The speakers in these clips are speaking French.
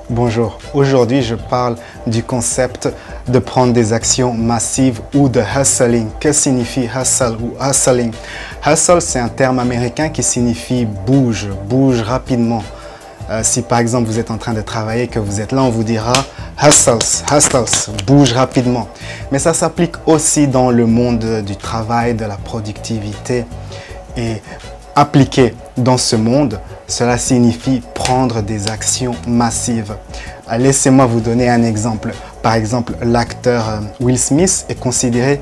Bonjour, aujourd'hui je parle du concept de prendre des actions massives ou de hustling. Que signifie hustle ou hustling? Hustle, c'est un terme américain qui signifie bouge rapidement. Si par exemple vous êtes en train de travailler, que vous êtes là, on vous dira hustles, bouge rapidement. Mais ça s'applique aussi dans le monde du travail, de la productivité. Et appliqué dans ce monde, cela signifie prendre des actions massives. Laissez-moi vous donner un exemple. Par exemple, l'acteur Will Smith est considéré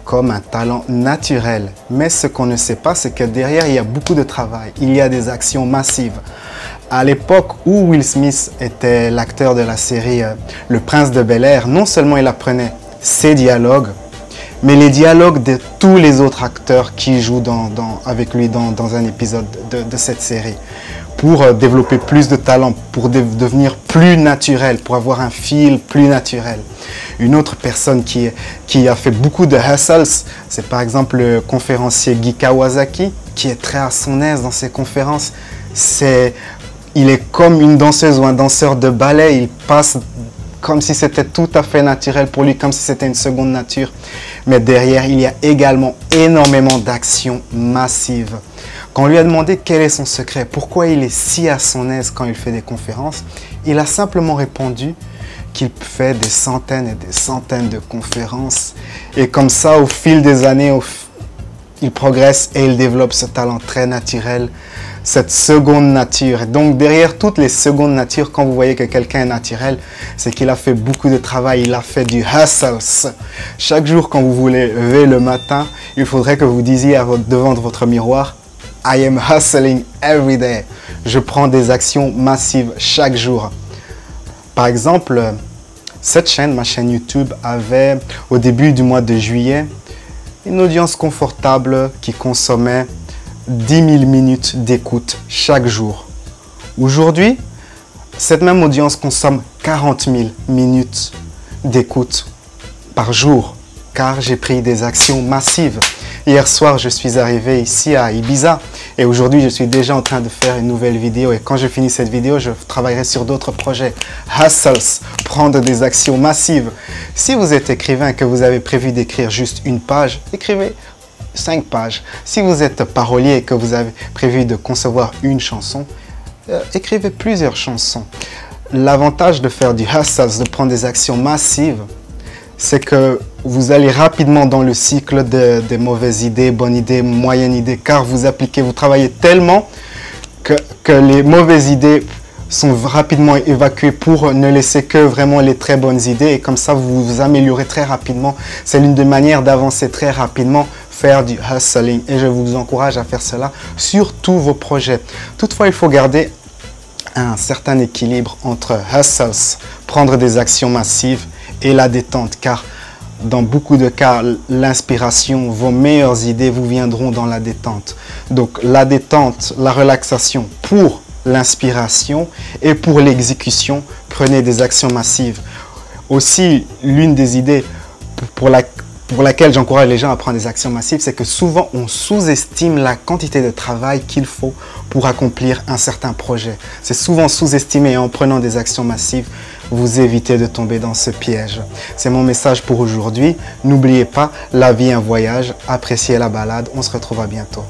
comme un talent naturel. Mais ce qu'on ne sait pas, c'est que derrière, il y a beaucoup de travail. Il y a des actions massives. À l'époque où Will Smith était l'acteur de la série Le Prince de Bel-Air, non seulement il apprenait ses dialogues, mais les dialogues de tous les autres acteurs qui jouent avec lui dans un épisode de cette série, pour développer plus de talent, pour devenir plus naturel, pour avoir un feel plus naturel. Une autre personne qui a fait beaucoup de hustles, c'est par exemple le conférencier Guy Kawasaki, qui est très à son aise dans ses conférences. Il est comme une danseuse ou un danseur de ballet, il passe comme si c'était tout à fait naturel pour lui, comme si c'était une seconde nature. Mais derrière, il y a également énormément d'actions massives. Quand on lui a demandé quel est son secret, pourquoi il est si à son aise quand il fait des conférences, il a simplement répondu qu'il fait des centaines et des centaines de conférences. Et comme ça, au fil des années, il progresse et il développe ce talent très naturel, cette seconde nature. Et donc derrière toutes les secondes natures, quand vous voyez que quelqu'un est naturel, c'est qu'il a fait beaucoup de travail, il a fait du hustles. Chaque jour quand vous vous levez le matin, il faudrait que vous disiez devant votre miroir, I am hustling every day. Je prends des actions massives chaque jour. Par exemple, cette chaîne, ma chaîne YouTube, avait au début du mois de juillet une audience confortable qui consommait 10 000 minutes d'écoute chaque jour. Aujourd'hui, cette même audience consomme 40 000 minutes d'écoute par jour, car j'ai pris des actions massives. Hier soir, je suis arrivé ici à Ibiza et aujourd'hui, je suis déjà en train de faire une nouvelle vidéo. Et quand je finis cette vidéo, je travaillerai sur d'autres projets. Hustles, prendre des actions massives. Si vous êtes écrivain et que vous avez prévu d'écrire juste une page, écrivez 5 pages. Si vous êtes parolier et que vous avez prévu de concevoir une chanson, écrivez plusieurs chansons. L'avantage de faire du hustles, de prendre des actions massives, c'est que vous allez rapidement dans le cycle des mauvaises idées, bonnes idées, moyennes idées, car vous travaillez tellement que les mauvaises idées sont rapidement évacuées pour ne laisser que vraiment les très bonnes idées. Et comme ça, vous vous améliorez très rapidement. C'est l'une des manières d'avancer très rapidement, faire du hustling. Et je vous encourage à faire cela sur tous vos projets. Toutefois, il faut garder un certain équilibre entre hustles, prendre des actions massives, et la détente, car dans beaucoup de cas, l'inspiration, vos meilleures idées vous viendront dans la détente. Donc la détente, la relaxation pour l'inspiration et pour l'exécution, prenez des actions massives. Aussi, l'une des idées pour laquelle j'encourage les gens à prendre des actions massives, c'est que souvent on sous-estime la quantité de travail qu'il faut pour accomplir un certain projet. C'est souvent sous-estimé et en prenant des actions massives, vous évitez de tomber dans ce piège. C'est mon message pour aujourd'hui. N'oubliez pas, la vie est un voyage. Appréciez la balade. On se retrouve à bientôt.